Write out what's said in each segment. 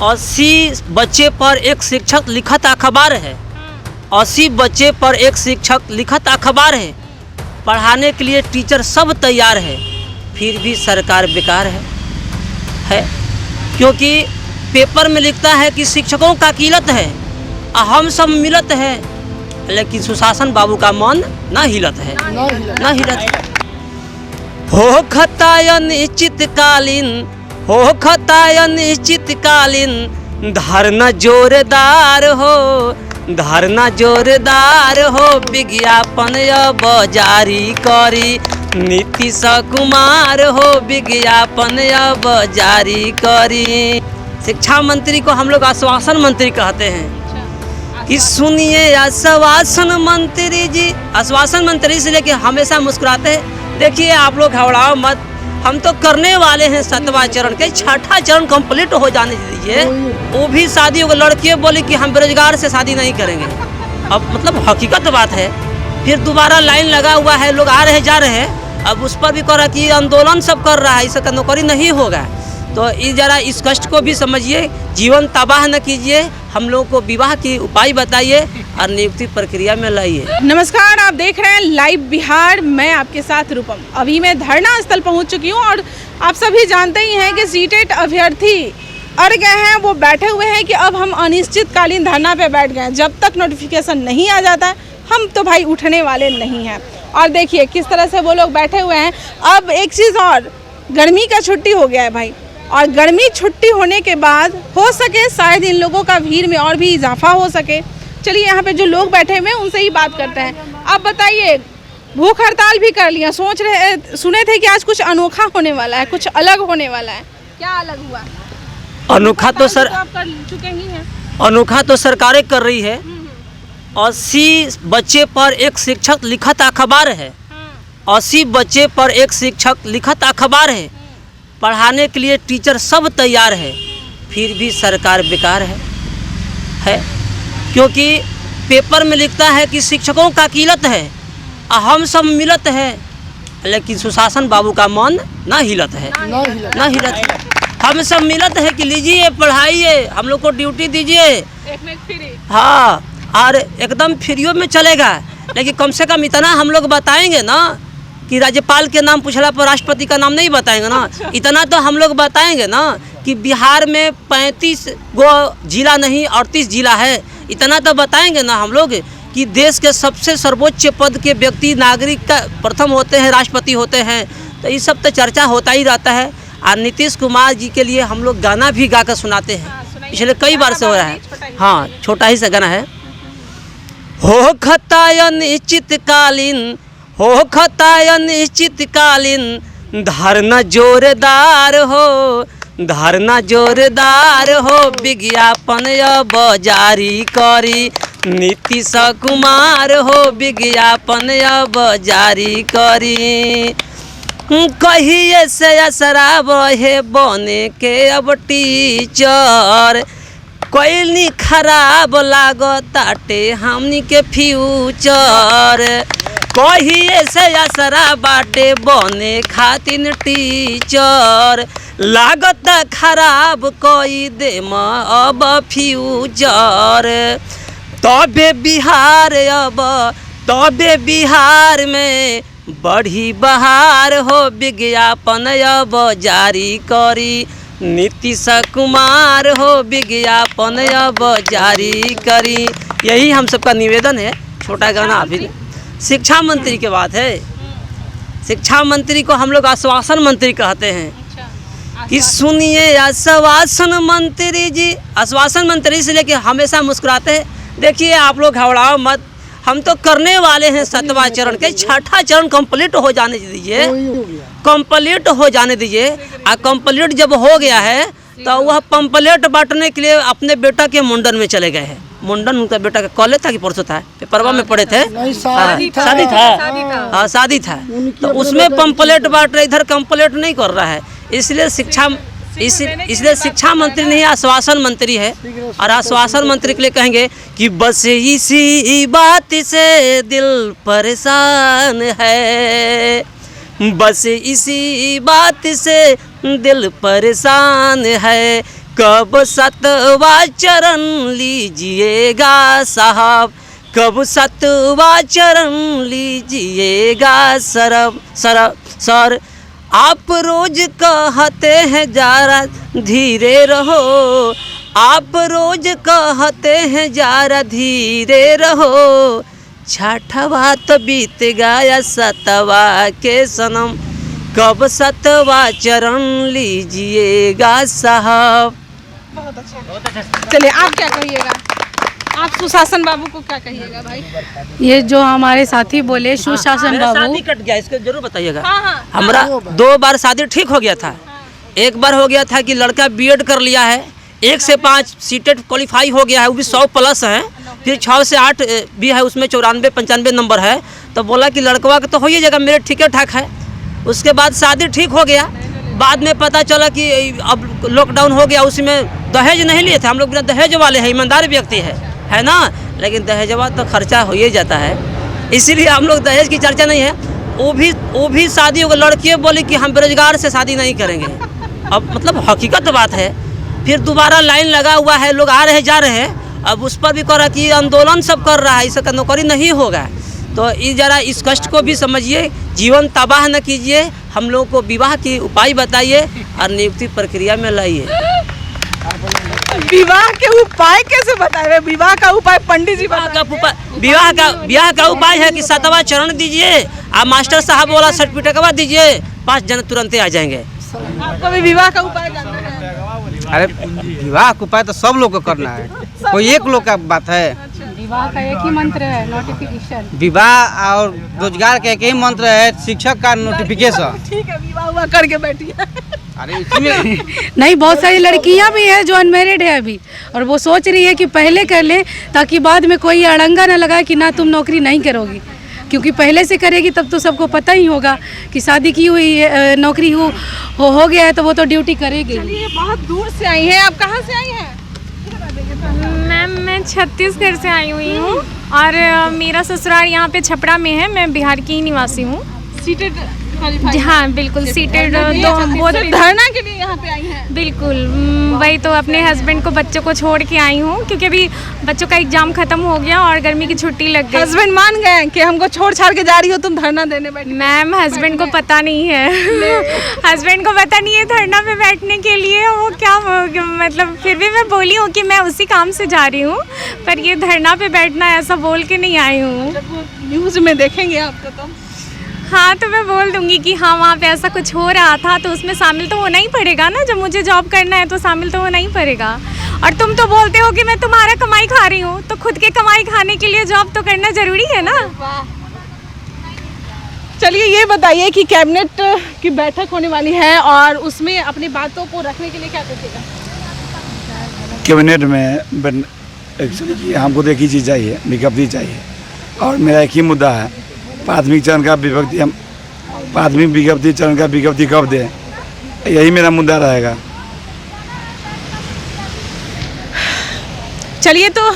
80 बच्चे पर एक शिक्षक लिखत अखबार है। 80 बच्चे पर एक शिक्षक लिखत अखबार है। पढ़ाने के लिए टीचर सब तैयार है, फिर भी सरकार बेकार है। क्योंकि पेपर में लिखता है कि शिक्षकों का किल्लत है, हम सब मिलत है, लेकिन सुशासन बाबू का मन न हिलत है, न हिलत है। हो खताय निश्चितकालीन, हो खताय निश्चितकालीन, धरना जोरदार हो, धरना जोरदार हो, विज्ञापन अब जारी करी नीतीश कुमार हो, विज्ञापन अब जारी करी। शिक्षा मंत्री को हम लोग आश्वासन मंत्री कहते हैं कि सुनिए आश्वासन मंत्री जी। आश्वासन मंत्री से लेके हमेशा मुस्कुराते हैं। देखिए आप लोग घबराओ मत, हम तो करने वाले हैं 7वां चरण के, 6ठा चरण कंप्लीट हो जाने दीजिए। वो भी शादी होगी, लड़कियाँ बोली कि हम बेरोजगार से शादी नहीं करेंगे। अब मतलब हकीकत बात है। फिर दोबारा लाइन लगा हुआ है, लोग आ रहे जा रहे हैं। अब उस पर भी कह रहा कि आंदोलन सब कर रहा है, इसका नौकरी नहीं होगा। तो इस जरा इस कष्ट को भी समझिए, जीवन तबाह न कीजिए, हम लोगों को विवाह की उपाय बताइए और नियुक्ति प्रक्रिया में लाइए। नमस्कार, आप देख रहे हैं लाइव बिहार, मैं आपके साथ रूपम। अभी मैं धरना स्थल पहुंच चुकी हूं और आप सभी जानते ही हैं कि सीटेट अभ्यर्थी अड़ गए हैं, वो बैठे हुए हैं कि अब हम अनिश्चितकालीन धरना पे बैठ गए। जब तक नोटिफिकेशन नहीं आ जाता है हम तो भाई उठने वाले नहीं हैं। और देखिए किस तरह से वो लोग बैठे हुए हैं। अब एक चीज़ और, गर्मी का छुट्टी हो गया है भाई, और गर्मी छुट्टी होने के बाद हो सके शायद इन लोगों का भीड़ में और भी इजाफा हो सके। चलिए यहाँ पे जो लोग बैठे हुए हैं उनसे ही बात करते हैं। आप बताइए, भूख हड़ताल भी कर लिया, सुने थे कि आज कुछ अनोखा होने वाला है, कुछ अलग होने वाला है, क्या अलग हुआ? अनोखा तो सर आप कर चुके ही हैं। अनोखा तो सरकारें कर रही है। 80 बच्चे पर एक शिक्षक लिखत अखबार है। 80 बच्चे पर एक शिक्षक लिखत अखबार है। पढ़ाने के लिए टीचर सब तैयार है, फिर भी सरकार बेकार है। क्योंकि पेपर में लिखता है कि शिक्षकों का किल्लत है, हम सब मिलत है, लेकिन सुशासन बाबू का मन न हिलत है, न हिलत है। हम सब मिलत है कि लीजिए पढ़ाइए, हम लोग को ड्यूटी दीजिए, हाँ, और एकदम फ्रीओ में चलेगा। लेकिन कम से कम इतना हम लोग बताएंगे ना कि राज्यपाल के नाम पूछला पर राष्ट्रपति का नाम नहीं बताएंगे ना। इतना तो हम लोग बताएंगे ना कि बिहार में 35 गो जिला नहीं 38 जिला है। इतना तो बताएंगे ना हम लोग कि देश के सबसे सर्वोच्च पद के व्यक्ति नागरिक का प्रथम होते हैं, राष्ट्रपति होते हैं। तो ये सब तो चर्चा होता ही रहता है। और नीतीश कुमार जी के लिए हम लोग गाना भी गा कर सुनाते हैं, पिछले कई बार से हो रहा है। हाँ, छोटा ही सा गाना है। हो खताय निश्चितकालीन, हो खताय निश्चितकालीन, धरना जोरदार हो, धरना जोरदार हो, विज्ञापन अब जारी करी नीतीश कुमार हो, विज्ञापन अब जारी करी। कहिए से असरा बहे बने के अब टीचर, कोई खराब लागताटे हमनी के फ्यूचर। कहिए से असरा बाटे बने खातिन टीचर, लागत खराब कोई दे अब फ्यूचर। तबे बिहार अब, तबे बिहार में बढ़ी बहार हो, विज्ञापन अब जारी करी नीतीश कुमार हो, विज्ञापन अब जारी करी। यही हम सबका निवेदन है। छोटा गाना अभी शिक्षा मंत्री की बात है। शिक्षा मंत्री को हम लोग आश्वासन मंत्री कहते हैं कि सुनिए आश्वासन मंत्री जी। आश्वासन मंत्री से लेके हमेशा मुस्कुराते हैं। देखिए आप लोग घबराओ मत, हम तो करने वाले हैं 7वां चरण के, 6ठा चरण कंप्लीट हो जाने दीजिए, कंप्लीट हो जाने दीजिए। और कंप्लीट जब हो गया है तो वह पंपलेट बांटने के लिए अपने बेटा के मुंडन में चले गए हैं। मुंडन उनका बेटा का कॉलेज था कि परसों था, पेपरवा में पढ़े थे, शादी था, हाँ शादी था। तो उसमें पंपलेट बांट रहे, इधर कंप्लीट नहीं कर रहा है। इसलिए शिक्षा मंत्री नहीं, आश्वासन मंत्री है। और आश्वासन मंत्री के लिए कहेंगे कि बस इसी बात से दिल परेशान है, बस इसी बात से दिल परेशान है कब 7वां चरण लीजिएगा साहब, कब 7वां चरण लीजिएगा सर। आप रोज कहते हैं जरा धीरे रहो, आप रोज कहते हैं जरा धीरे रहो, 6वां तो बीत गया 7वां के सनम, कब 7वां चरण लीजिएगा साहब। बहुत अच्छा। चलिए आप क्या कहिएगा, आप सुशासन बाबू को क्या कहिएगा भाई? ये जो हमारे साथी बोले सुशासन मेरा बाबू, शादी कट गया, इसको जरूर बताइएगा। हाँ। हमारा 2 बार शादी ठीक हो गया था। एक बार हो गया था कि लड़का बीएड कर लिया है, 1 से 5 सीटेट क्वालिफाई हो गया है, वो भी 100+ है, फिर 6 से 8 भी है, उसमें 94-95 नंबर है, तो बोला कि लड़कवा के तो हो ही जाएगा, मेरे ठीक ठाक है। उसके बाद शादी ठीक हो गया, बाद में पता चला कि अब लॉकडाउन हो गया, उसी में दहेज नहीं लिए थे हम लोग, बिना दहेज वाले हैं, ईमानदार व्यक्ति है ना, लेकिन दहेजवा तो खर्चा हो ही जाता है, इसीलिए हम लोग दहेज की चर्चा नहीं है। वो भी शादी होगा, लड़कियाँ बोली कि हम बेरोजगार से शादी नहीं करेंगे, अब मतलब हकीकत बात है। फिर दोबारा लाइन लगा हुआ है, लोग आ रहे जा रहे हैं, अब उस पर भी कह रहा कि आंदोलन सब कर रहा है, इसका नौकरी नहीं होगा। तो इस जरा इस कष्ट को भी समझिए, जीवन तबाह न कीजिए, हम लोगों को विवाह की उपाय बताइए और नियुक्ति प्रक्रिया में लाइए। विवाह के उपाय कैसे बताए? विवाह का उपाय पंडित जी विवाह का उपाय है कि 7वां चरण दीजिए, आप मास्टर साहब वाला सर्टिफिकेट दीजिए, 5 जन तुरंत आ जाएंगे। आपको भी विवाह का उपाय जानना है? अरे विवाह का उपाय तो सब लोग को करना है, कोई एक लोग का बात है। विवाह का एक ही मंत्र है, नोटिफिकेशन। विवाह और रोजगार का एक ही मंत्र है, शिक्षक का नोटिफिकेशन। ठीक है, विवाह हुआ करके बैठिए। अरे इसमें नहीं, बहुत सारी लड़कियां भी हैं जो अनमेरिड है अभी, और वो सोच रही है कि पहले कर लें ताकि बाद में कोई अड़ंगा ना लगाए कि ना तुम नौकरी नहीं करोगी, क्योंकि पहले से करेगी तब तो सबको पता ही होगा कि शादी की हुई है, नौकरी हो गया है तो वो तो ड्यूटी करेगी। चलिए, बहुत दूर से आई हैं, आप कहाँ से आई हैं? मैम मैं छत्तीसगढ़ से आई हुई हूँ और मेरा ससुराल यहाँ पे छपरा में है, मैं बिहार की ही निवासी हूँ। सीटेड हाँ बिल्कुल, सीटेड धरना के लिए यहाँ पे आई हैं? बिल्कुल, वही तो अपने हस्बैंड को बच्चों को छोड़ के आई हूँ, क्योंकि अभी बच्चों का एग्जाम खत्म हो गया और गर्मी की छुट्टी लग गई। हस्बैंड मान गए कि हमको छोड़ छाड़ के जा रही हो तुम धरना देने बैठी? मैम हस्बैंड को पता नहीं है हस्बैंड को पता नहीं है धरना पे बैठने के लिए, वो क्या मतलब, फिर भी मैं बोली हूँ कि मैं उसी काम से जा रही हूँ, पर ये धरना पे बैठना ऐसा बोल के नहीं आई हूँ। न्यूज़ में देखेंगे आपको तो? हाँ, तो मैं बोल दूंगी कि हाँ वहाँ पे ऐसा कुछ हो रहा था, तो उसमें शामिल तो होना ही पड़ेगा ना, जब मुझे जॉब करना है तो शामिल तो होना ही पड़ेगा। और तुम तो बोलते हो कि मैं तुम्हारा कमाई खा रही हूँ, तो खुद के कमाई खाने के लिए जॉब तो करना जरूरी है ना। चलिए, ये बताइए कि कैबिनेट की बैठक होने वाली है और उसमें अपनी बातों को रखने के लिए क्या करिएगा? कैबिनेट में एक्चुअली हमको तो एक ही चीज़ चाहिए, विज्ञप्ति चाहिए, और मेरा एक ही मुद्दा है, प्राथमिक चरण का विभक्ति, हम प्राथमिक विज्ञप्ति चरण का विज्ञप्ति कब दें, यही मेरा मुद्दा रहेगा। चलिए, तो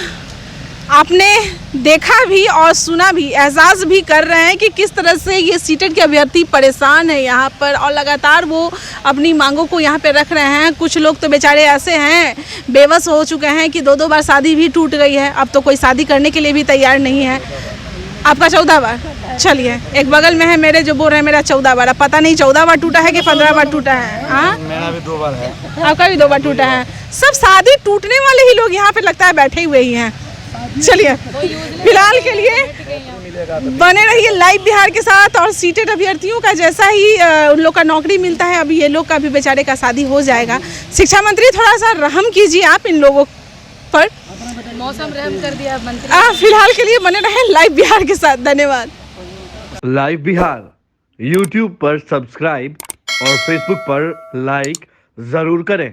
आपने देखा भी और सुना भी, एहसास भी कर रहे हैं कि किस तरह से ये सीटेट के अभ्यर्थी परेशान है यहाँ पर, और लगातार वो अपनी मांगों को यहाँ पे रख रहे हैं। कुछ लोग तो बेचारे ऐसे हैं, बेबस हो चुके हैं कि 2-2 बार शादी भी टूट गई है, अब तो कोई शादी करने के लिए भी तैयार नहीं है। आपका 14 बार? चलिए, एक बगल में है मेरे जो बोल रहे हैं मेरा 14 बार, अब पता नहीं 14 बार टूटा है कि 15 बार टूटा है। हाँ, मेरा भी 2 बार है। आपका भी 2 बार टूटा है। सब शादी टूटने वाले ही लोग यहाँ पे लगता है बैठे हुए ही हैं। चलिए, फिलहाल के लिए बने रहिए लाइव बिहार के साथ, और सीटेड अभ्यर्थियों का जैसा ही उन लोग का नौकरी मिलता है, अभी ये लोग का भी बेचारे का शादी हो जाएगा। शिक्षा मंत्री, थोड़ा सा रहम कीजिए आप इन लोगों पर, मौसम रहम कर दिया मंत्री। फिलहाल के लिए बने रहे लाइव बिहार के साथ। धन्यवाद। लाइव बिहार YouTube पर सब्सक्राइब और Facebook पर लाइक जरूर करें।